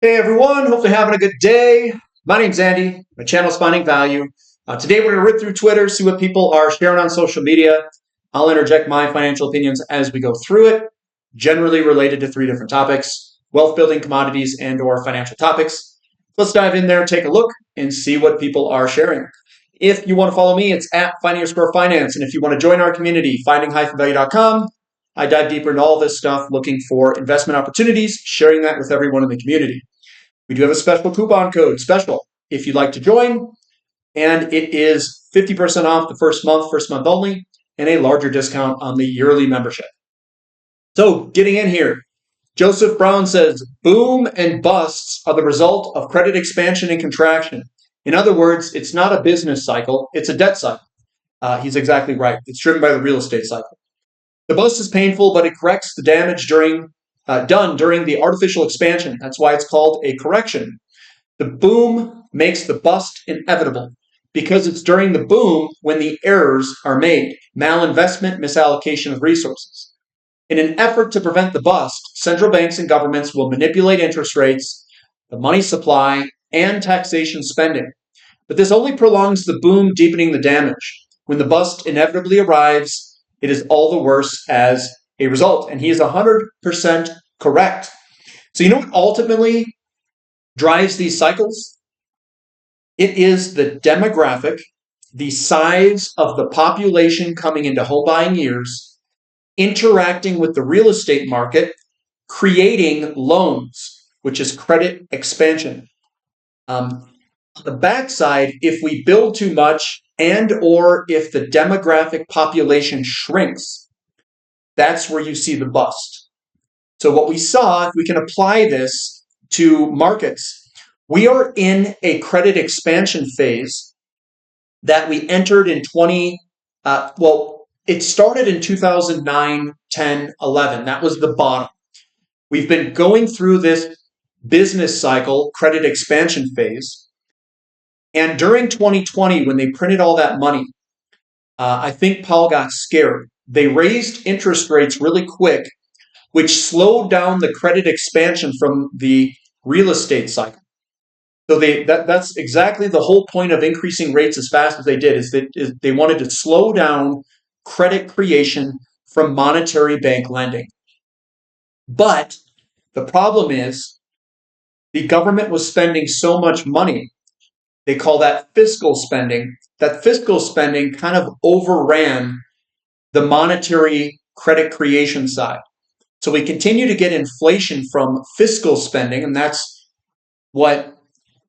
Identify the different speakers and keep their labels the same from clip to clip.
Speaker 1: Hey everyone, hopefully having a good day. My name's Andy, my channel's Finding Value. Today we're going to rip through Twitter, see what people are sharing on social media. I'll interject my financial opinions as we go through it, generally related to three different topics: wealth building, commodities, and or financial topics. Let's dive in there, take a look, and see what people are sharing. If you want to follow me, it's at Finding_Finance. And if you want to join our community, finding-value.com. I dive deeper into all this stuff, looking for investment opportunities, sharing that with everyone in the community. We do have a special coupon code, special, if you'd like to join, and it is 50% off the first month only, and a larger discount on the yearly membership. So getting in here, Joseph Brown says, boom and busts are the result of credit expansion and contraction. In other words, it's not a business cycle, it's a debt cycle. He's exactly right. It's driven by the real estate cycle. The bust is painful, but it corrects the damage done during the artificial expansion. That's why it's called a correction. The boom makes the bust inevitable because it's during the boom when the errors are made: malinvestment, misallocation of resources. In an effort to prevent the bust, central banks and governments will manipulate interest rates, the money supply, and taxation spending. But this only prolongs the boom, deepening the damage. When the bust inevitably arrives, it is all the worse as a result. And he is 100% correct. So you know what ultimately drives these cycles? It is the demographic, the size of the population coming into home buying years, interacting with the real estate market, creating loans, which is credit expansion. On the backside, if we build too much and or if the demographic population shrinks, that's where you see the bust. So what we saw, if we can apply this to markets, we are in a credit expansion phase that we entered in it started in 2009, 10, 11. That was the bottom. We've been going through this business cycle, credit expansion phase. And during 2020, when they printed all that money, I think Powell got scared. They raised interest rates really quick, which slowed down the credit expansion from the real estate cycle. So that's exactly the whole point of increasing rates as fast as they did, is that they wanted to slow down credit creation from monetary bank lending. But the problem is the government was spending so much money. They call that fiscal spending. That fiscal spending kind of overran the monetary credit creation side. So we continue to get inflation from fiscal spending, and that's what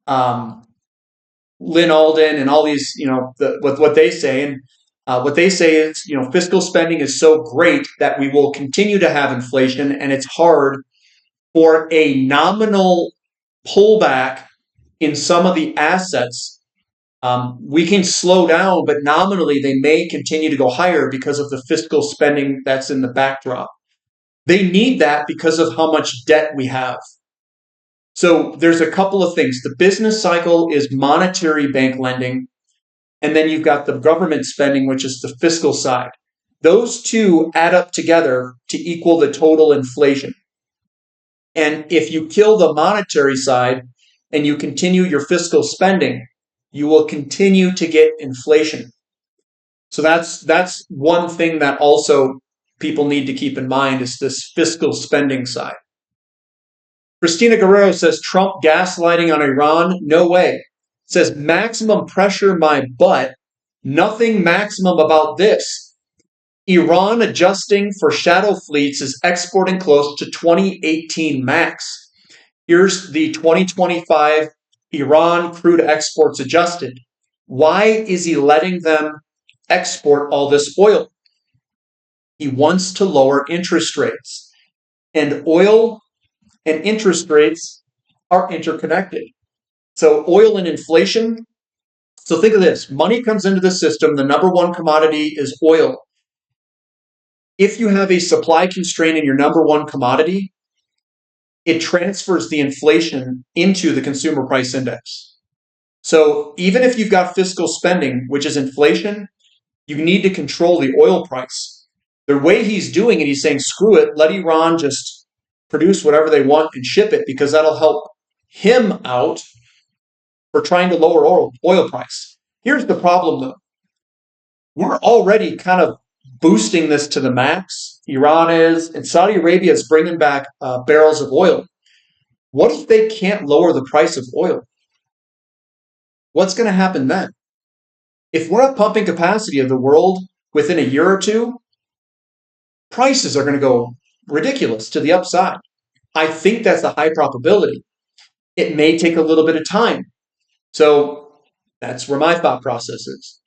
Speaker 1: Lynn Alden and all these, what they say. And what they say is, fiscal spending is so great that we will continue to have inflation, and it's hard for a nominal pullback in some of the assets. We can slow down, but nominally they may continue to go higher because of the fiscal spending that's in the backdrop. They need that because of how much debt we have. So there's a couple of things. The business cycle is monetary bank lending, and then you've got the government spending, which is the fiscal side. Those two add up together to equal the total inflation. And if you kill the monetary side and you continue your fiscal spending, you will continue to get inflation. So that's one thing that also people need to keep in mind, is this fiscal spending side. Christina Guerrero says, Trump gaslighting on Iran? No way. Says, maximum pressure my butt. Nothing maximum about this. Iran adjusting for shadow fleets is exporting close to 2018 max. Here's the 2025 Iran crude exports adjusted. Why is he letting them export all this oil? He wants to lower interest rates. And oil and interest rates are interconnected. So oil and inflation. So think of this. Money comes into the system. The number one commodity is oil. If you have a supply constraint in your number one commodity, it transfers the inflation into the consumer price index. So even if you've got fiscal spending, which is inflation, you need to control the oil price. The way he's doing it, he's saying, screw it, let Iran just produce whatever they want and ship it, because that'll help him out for trying to lower oil price. Here's the problem, though. We're already kind of boosting this to the max. Iran is, and Saudi Arabia is bringing back barrels of oil. What if they can't lower the price of oil? What's going to happen then? If we're at pumping capacity of the world within a year or two, prices are going to go ridiculous to the upside. I think that's a high probability. It may take a little bit of time. So that's where my thought process is.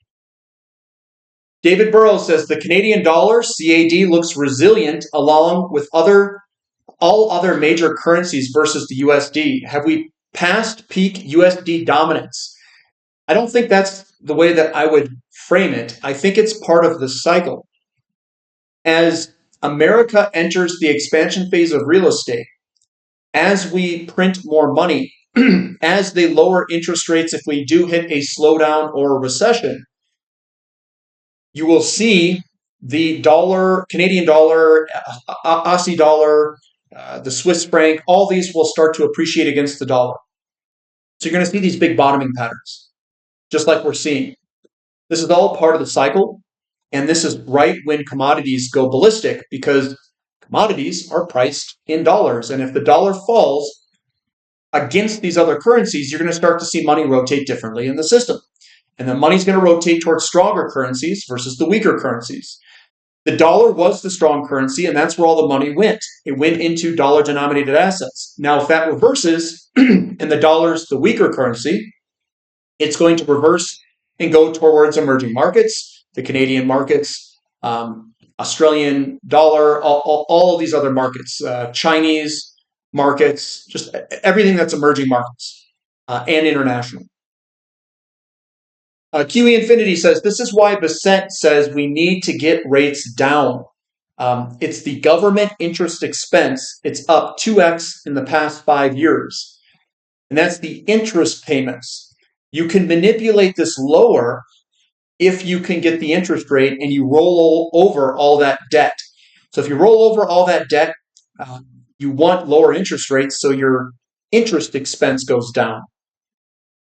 Speaker 1: David Burrows says the Canadian dollar, CAD, looks resilient along with all other major currencies versus the USD. Have we passed peak USD dominance? I don't think that's the way that I would frame it. I think it's part of the cycle. As America enters the expansion phase of real estate, as we print more money, as they lower interest rates if we do hit a slowdown or a recession, you will see the dollar, Canadian dollar, Aussie dollar, the Swiss franc, all these will start to appreciate against the dollar. So you're going to see these big bottoming patterns, just like we're seeing. This is all part of the cycle, and this is right when commodities go ballistic because commodities are priced in dollars. And if the dollar falls against these other currencies, you're going to start to see money rotate differently in the system. And the money's going to rotate towards stronger currencies versus the weaker currencies. The dollar was the strong currency, and that's where all the money went. It went into dollar-denominated assets. Now, if that reverses and the dollar's the weaker currency, it's going to reverse and go towards emerging markets, the Canadian markets, Australian dollar, all of these other markets, Chinese markets, just everything that's emerging markets and international. QE Infinity says, this is why Bissett says we need to get rates down. It's the government interest expense. It's up 2x in the past 5 years. And that's the interest payments. You can manipulate this lower if you can get the interest rate and you roll over all that debt. So if you roll over all that debt, you want lower interest rates so your interest expense goes down.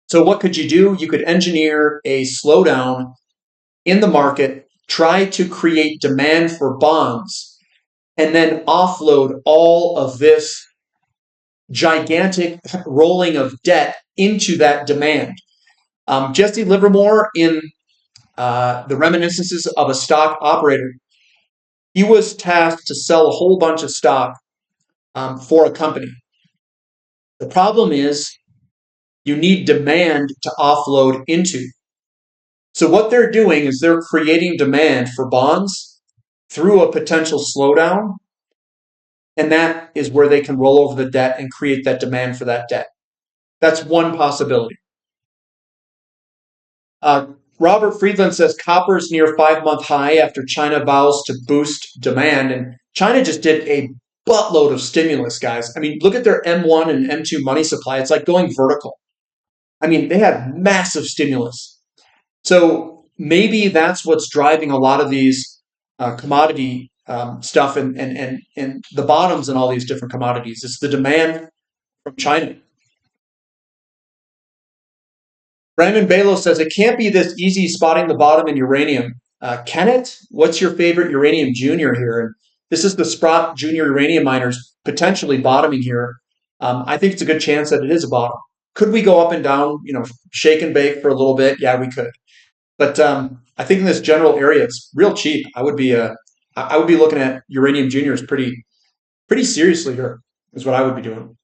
Speaker 1: So what could you do? You could engineer a slowdown in the market, try to create demand for bonds, and then offload all of this gigantic rolling of debt into that demand. Jesse Livermore in The Reminiscences of a Stock Operator, he was tasked to sell a whole bunch of stock for a company. The problem is you need demand to offload into. So what they're doing is they're creating demand for bonds through a potential slowdown, and that is where they can roll over the debt and create that demand for that debt. That's one possibility. Robert Friedland says copper's near 5-month high after China vows to boost demand. And China just did a buttload of stimulus, guys. I mean, look at their M1 and M2 money supply. It's like going vertical. I mean, they had massive stimulus. So maybe that's what's driving a lot of these commodity stuff and the bottoms in all these different commodities. It's the demand from China. Raymond Balo says, it can't be this easy spotting the bottom in uranium. Can it? What's your favorite uranium junior here? And this is the Sprott junior uranium miners potentially bottoming here. I think it's a good chance that it is a bottom. Could we go up and down, shake and bake for a little bit? Yeah, we could. But I think in this general area, it's real cheap. I would be looking at uranium juniors pretty seriously here, is what I would be doing.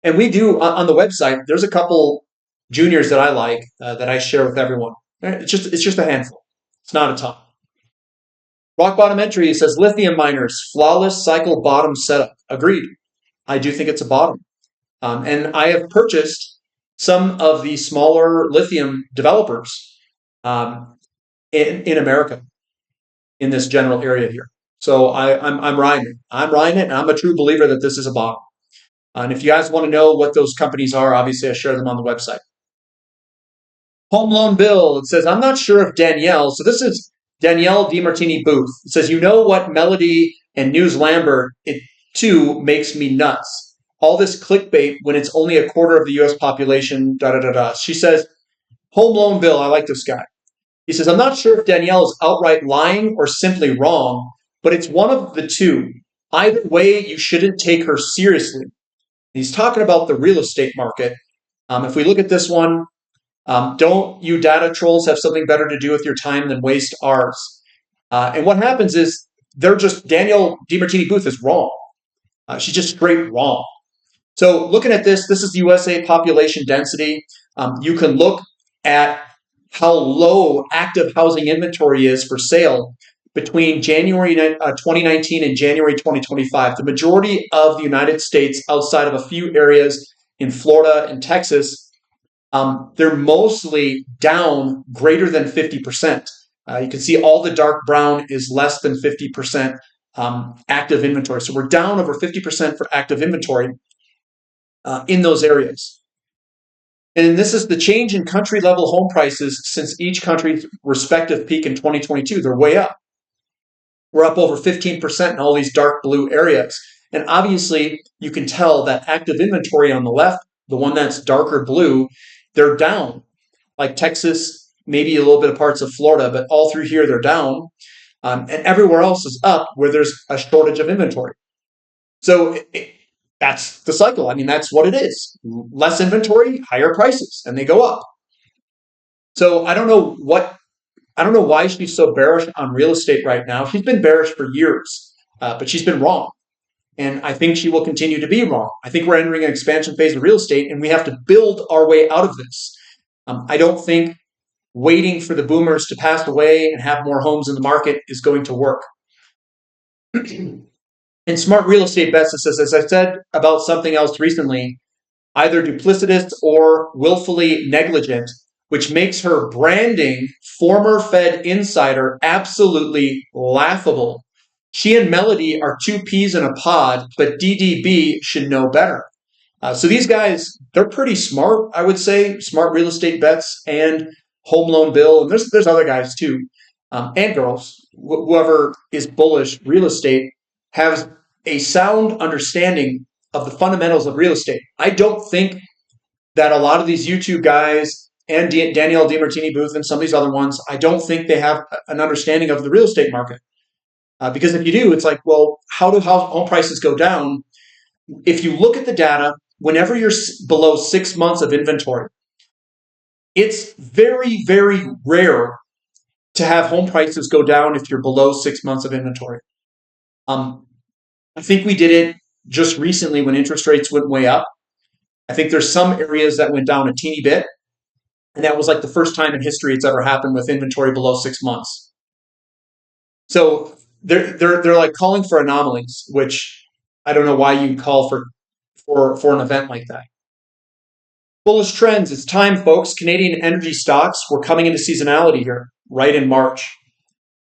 Speaker 1: And we do on the website. There's a couple juniors that I like that I share with everyone. It's just a handful. It's not a ton. Rock bottom entry says lithium miners, flawless cycle bottom setup. Agreed. I do think it's a bottom. And I have purchased some of the smaller lithium developers in America in this general area here. So I'm riding it. I'm riding it, and I'm a true believer that this is a bottom. And if you guys want to know what those companies are, obviously I share them on the website. Home Loan Bill, it says, I'm not sure if Danielle, so this is Danielle DiMartini Booth. It says, what Melody and News Lambert, it too makes me nuts. all this clickbait when it's only a quarter of the US population, da da da da. She says, Home Loan Bill, I like this guy. He says, I'm not sure if Danielle is outright lying or simply wrong, but it's one of the two. Either way, you shouldn't take her seriously. He's talking about the real estate market. If we look at this one, don't you data trolls have something better to do with your time than waste ours? And what happens is Danielle DiMartini Booth is wrong. She's just straight wrong. So looking at this is the USA population density. You can look at how low active housing inventory is for sale between January 2019 and January 2025. The majority of the United States, outside of a few areas in Florida and Texas, they're mostly down greater than 50%. You can see all the dark brown is less than 50% active inventory. So we're down over 50% for active inventory in those areas. And this is the change in country level home prices since each country's respective peak in 2022. They're way up. We're up over 15% in all these dark blue areas. And obviously, you can tell that active inventory on the left, the one that's darker blue, they're down. Like Texas, maybe a little bit of parts of Florida, but all through here, they're down. And everywhere else is up where there's a shortage of inventory. So that's the cycle. I mean, that's what it is. Less inventory, higher prices, and they go up. So I don't know why she's so bearish on real estate right now. She's been bearish for years, but she's been wrong. And I think she will continue to be wrong. I think we're entering an expansion phase of real estate, and we have to build our way out of this. I don't think waiting for the boomers to pass away and have more homes in the market is going to work. And smart real estate bets says, as I said about something else recently, either duplicitous or willfully negligent, which makes her branding former Fed insider absolutely laughable. She and Melody are two peas in a pod, but DDB should know better. So these guys, they're pretty smart, I would say, smart real estate bets and Home Loan Bill. And there's other guys too, and girls. Whoever is bullish real estate has a sound understanding of the fundamentals of real estate. I don't think that a lot of these YouTube guys and Danielle DiMartini Booth and some of these other ones, I don't think they have an understanding of the real estate market. Because if you do, it's like, well, how do home prices go down? If you look at the data, whenever you're below 6 months of inventory, it's very, very rare to have home prices go down if you're below 6 months of inventory. I think we did it just recently when interest rates went way up. I think there's some areas that went down a teeny bit, and that was like the first time in history it's ever happened with inventory below 6 months. So they're like calling for anomalies, which I don't know why you call for an event like that. Bullish trends. It's time, folks. Canadian energy stocks. We're coming into seasonality here, right in March.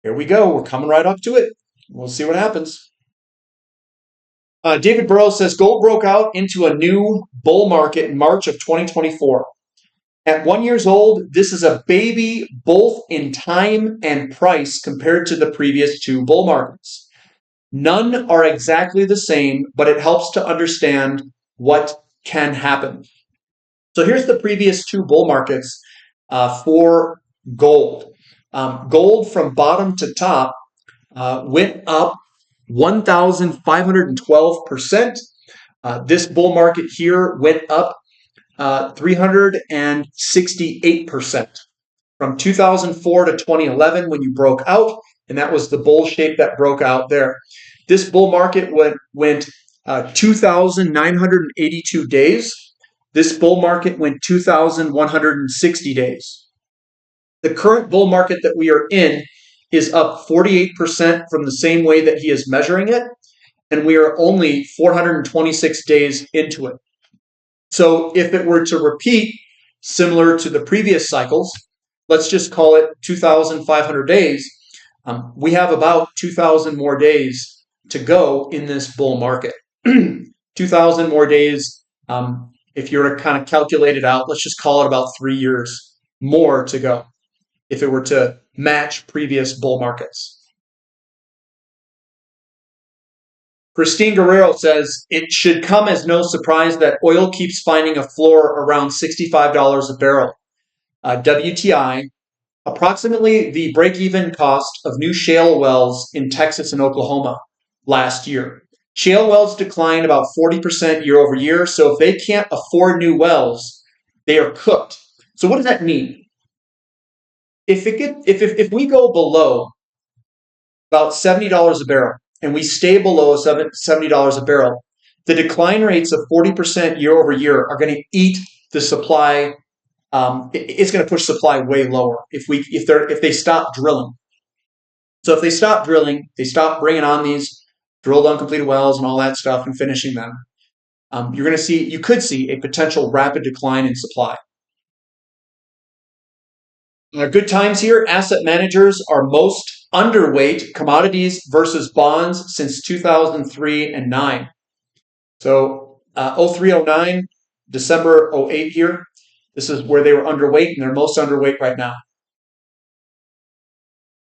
Speaker 1: Here we go. We're coming right up to it. We'll see what happens. David Burrows says gold broke out into a new bull market in March of 2024. At 1 year old, this is a baby both in time and price compared to the previous two bull markets. None are exactly the same, but it helps to understand what can happen. So here's the previous two bull markets for gold. Gold from bottom to top went up 1,512%. This bull market here went up 368% from 2004 to 2011 when you broke out, and that was the bull shape that broke out there. This bull market went 2,982 days. This bull market went 2,160 days. The current bull market that we are in is up 48% from the same way that he is measuring it, and we are only 426 days into it. So if it were to repeat similar to the previous cycles, let's just call it 2,500 days, we have about 2,000 more days to go in this bull market. 2,000 more days, if you were to kind of calculate it out, let's just call it about 3 years more to go if it were to match previous bull markets. Christine Guerrero says, it should come as no surprise that oil keeps finding a floor around $65 a barrel. WTI, approximately the break-even cost of new shale wells in Texas and Oklahoma last year. Shale wells declined about 40% year over year, so if they can't afford new wells, they are cooked. So what does that mean? If we go below about $70 a barrel and we stay below $70 a barrel, the decline rates of 40% year over year are going to eat the supply. It's going to push supply way lower if they stop drilling. So if they stop drilling, they stop bringing on these drilled uncompleted wells and all that stuff and finishing them, you could see a potential rapid decline in supply. Good times here. Asset managers are most underweight commodities versus bonds since 2003 and 9. So 0309, December 08 here. This is where they were underweight, and they're most underweight right now.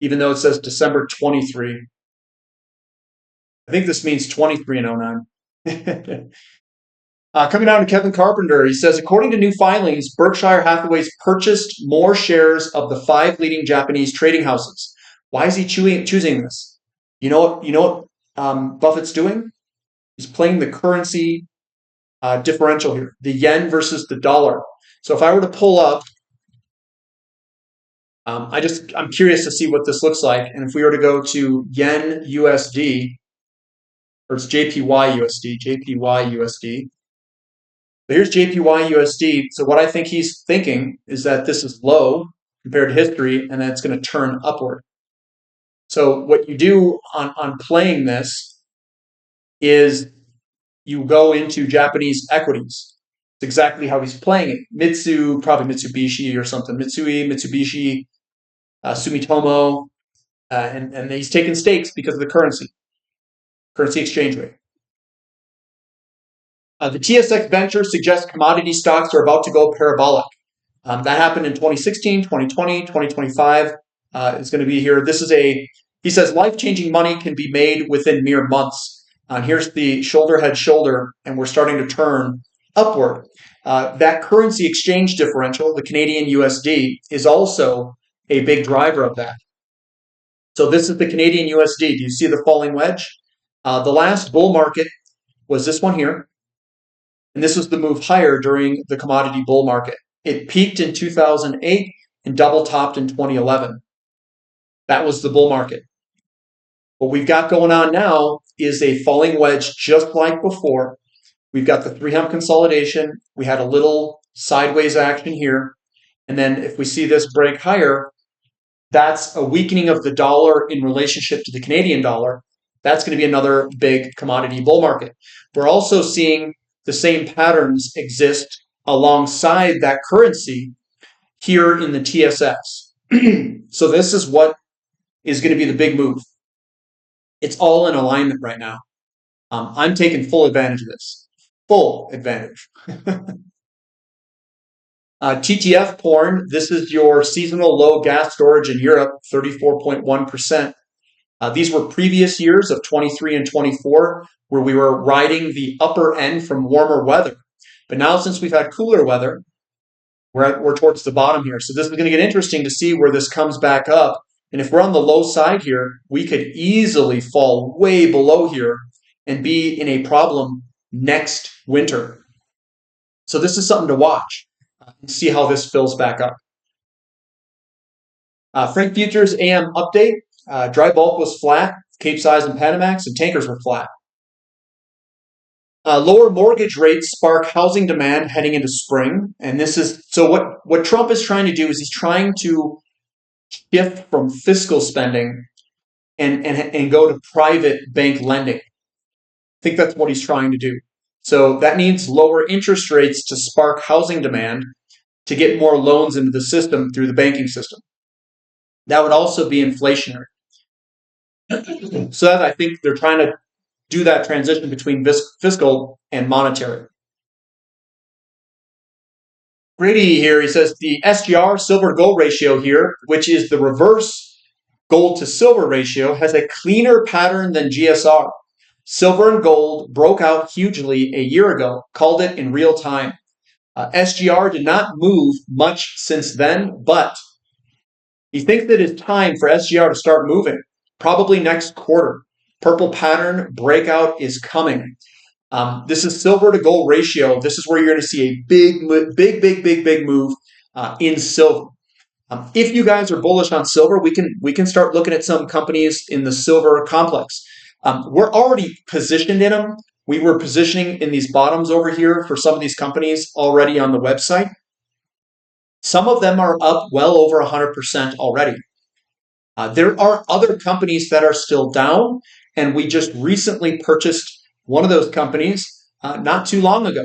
Speaker 1: Even though it says December 23. I think this means 23 and 09. Coming down to Kevin Carpenter, he says, according to new filings, Berkshire Hathaway's purchased more shares of the 5 leading Japanese trading houses. Why is he choosing this? You know what Buffett's doing? He's playing the currency differential here, the yen versus the dollar. So if I were to pull up, I'm curious to see what this looks like. And if we were to go to yen USD, or it's JPY USD. So here's JPY USD. So what I think he's thinking is that this is low compared to history, and then it's going to turn upward. So what you do on playing this is you go into Japanese equities. It's exactly how he's playing it. Probably Mitsubishi or something. Mitsubishi, Sumitomo, and he's taking stakes because of the currency exchange rate. The TSX Venture suggests commodity stocks are about to go parabolic. That happened in 2016, 2020, 2025. It's going to be here. He says, life-changing money can be made within mere months. Here's the shoulder, head, shoulder, and we're starting to turn upward. That currency exchange differential, the Canadian USD, is also a big driver of that. So this is the Canadian USD. Do you see the falling wedge? The last bull market was this one here. And this was the move higher during the commodity bull market. It peaked in 2008 and double topped in 2011. That was the bull market. What we've got going on now is a falling wedge just like before. We've got the 3-hump consolidation. We had a little sideways action here. And then if we see this break higher, that's a weakening of the dollar in relationship to the Canadian dollar. That's going to be another big commodity bull market. We're also seeing the same patterns exist alongside that currency here in the TSX. So this is what is going to be the big move. It's all in alignment right now. I'm taking full advantage of this. Full advantage. TTF porn, this is your seasonal low gas storage in Europe, 34.1%. These were previous years of 23 and 24, where we were riding the upper end from warmer weather. But now since we've had cooler weather, we're towards the bottom here. So this is going to get interesting to see where this comes back up. And if we're on the low side here, we could easily fall way below here and be in a problem next winter. So this is something to watch and see how this fills back up. Freight futures AM update. Dry bulk was flat, Capesize and Panamax, and tankers were flat. Lower mortgage rates spark housing demand heading into spring. And this is, so what Trump is trying to do is he's trying to shift from fiscal spending and go to private bank lending. I think that's what he's trying to do. So that needs lower interest rates to spark housing demand to get more loans into the system through the banking system. That would also be inflationary. So that I think they're trying to do that transition between fiscal and monetary. Grady here, he says the SGR, silver to gold ratio here, which is the reverse gold to silver ratio, has a cleaner pattern than GSR. Silver and gold broke out hugely a year ago, called it in real time. SGR did not move much since then, but he thinks that it's time for SGR to start moving, probably next quarter. Purple pattern breakout is coming. This is silver to gold ratio. This is where you're going to see a big move in silver. If you guys are bullish on silver, we can start looking at some companies in the silver complex. We're already positioned in them. We were positioning in these bottoms over here for some of these companies already on the website. Some of them are up well over 100% already. There are other companies that are still down, and we just recently purchased one of those companies not too long ago.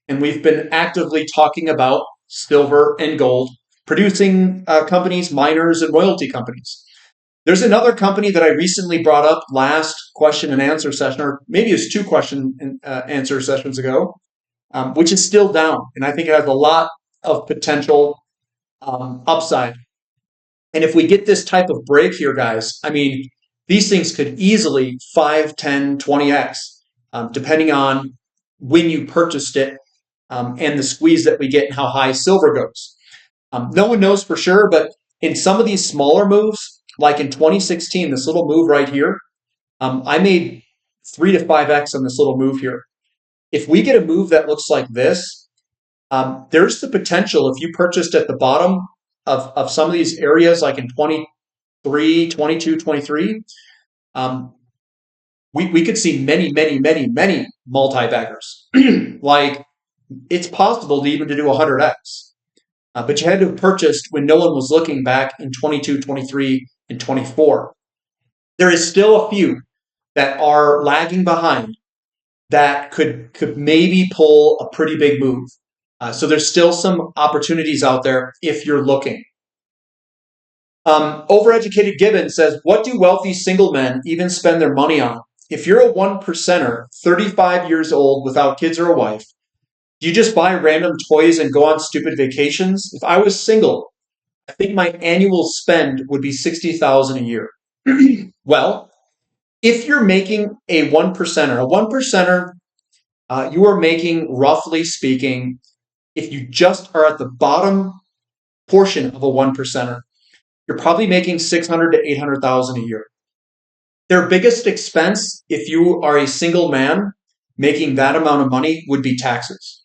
Speaker 1: And we've been actively talking about silver and gold producing companies, miners, and royalty companies. There's another company that I recently brought up last question and answer session, or maybe it's two question and answer sessions ago, which is still down. And I think it has a lot of potential upside. And if we get this type of break here, guys, I mean, these things could easily 5, 10, 20x, depending on when you purchased it and the squeeze that we get and how high silver goes. No one knows for sure, but in some of these smaller moves, like in 2016, this little move right here, I made 3 to 5x on this little move here. If we get a move that looks like this, there's the potential, if you purchased at the bottom of some of these areas, like in 23, 22, 23, we could see many multi-baggers. Like, it's possible to even to do 100x. But you had to have purchased when no one was looking back in 22, 23, and 24. There is still a few that are lagging behind that could maybe pull a pretty big move. So there's still some opportunities out there if you're looking. Overeducated Gibbon says, what do wealthy single men even spend their money on? If you're a 1%er, 35 years old without kids or a wife, do you just buy random toys and go on stupid vacations? If I was single, I think my annual spend would be $60,000 a year. Well, if you're making a 1%er, you are making, roughly speaking, if you just are at the bottom portion of a 1%er, you're probably making $600,000 to $800,000 a year. Their biggest expense, if you are a single man making that amount of money, would be taxes.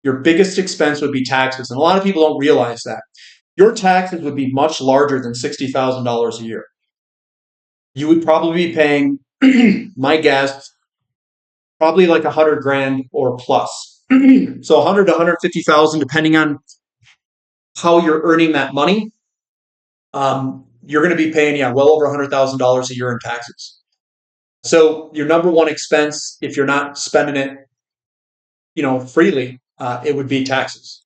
Speaker 1: Your biggest expense would be taxes, and a lot of people don't realize that. Your taxes would be much larger than $60,000 a year. You would probably be paying, my guess, probably like $100,000 or plus. So 100 to 150,000, depending on how you're earning that money. You're going to be paying, well over $100,000 a year in taxes. So your number one expense, if you're not spending it, freely, it would be taxes.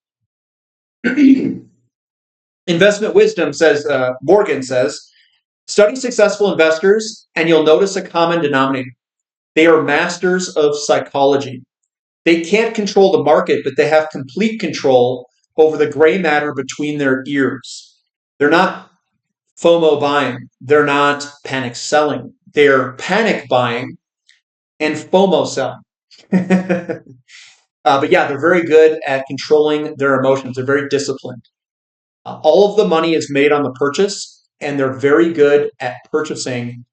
Speaker 1: Investment Wisdom says, Morgan says, study successful investors and you'll notice a common denominator. They are masters of psychology. They can't control the market, but they have complete control over the gray matter between their ears. They're not FOMO buying. They're not panic selling. They're panic buying and FOMO selling. But yeah, they're very good at controlling their emotions. They're very disciplined. All of the money is made on the purchase, and they're very good at purchasing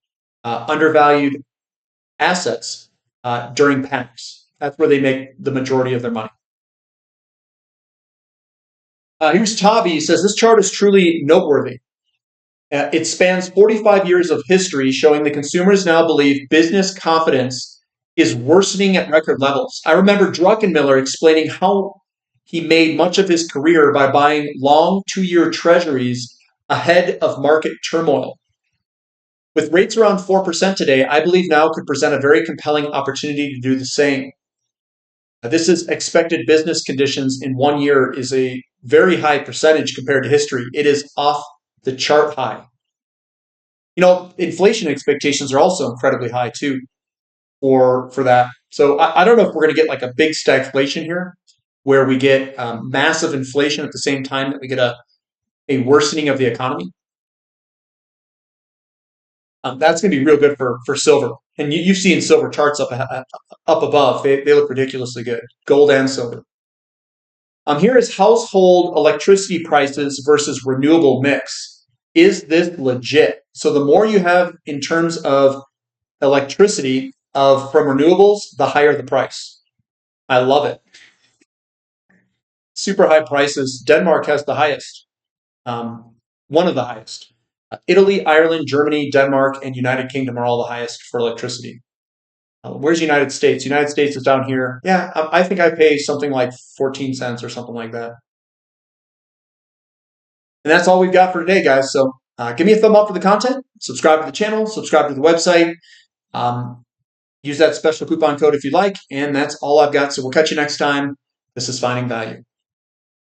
Speaker 1: undervalued assets during panics. That's where they make the majority of their money. Here's Tavi. He says, this chart is truly noteworthy. It spans 45 years of history, showing the consumers now believe business confidence is worsening at record levels. I remember Druckenmiller explaining how he made much of his career by buying long 2-year treasuries ahead of market turmoil. With rates around 4% today, I believe now could present a very compelling opportunity to do the same. This is expected business conditions in 1 year is a very high percentage compared to history. It is off the chart high. Inflation expectations are also incredibly high too for that. So I don't know if we're going to get like a big stagflation here where we get massive inflation at the same time that we get a worsening of the economy. That's going to be real good for silver. And you've seen silver charts up above. They look ridiculously good, gold and silver. Here is household electricity prices versus renewable mix. Is this legit? So the more you have in terms of electricity from renewables, the higher the price. I love it. Super high prices. Denmark has the highest, one of the highest. Italy, Ireland, Germany, Denmark, and United Kingdom are all the highest for electricity. Where's United States? United States is down here. Yeah, I think I pay something like 14 cents or something like that. And that's all we've got for today, guys. So give me a thumb up for the content. Subscribe to the channel. Subscribe to the website. Use that special coupon code if you like. And that's all I've got. So we'll catch you next time. This is Finding Value.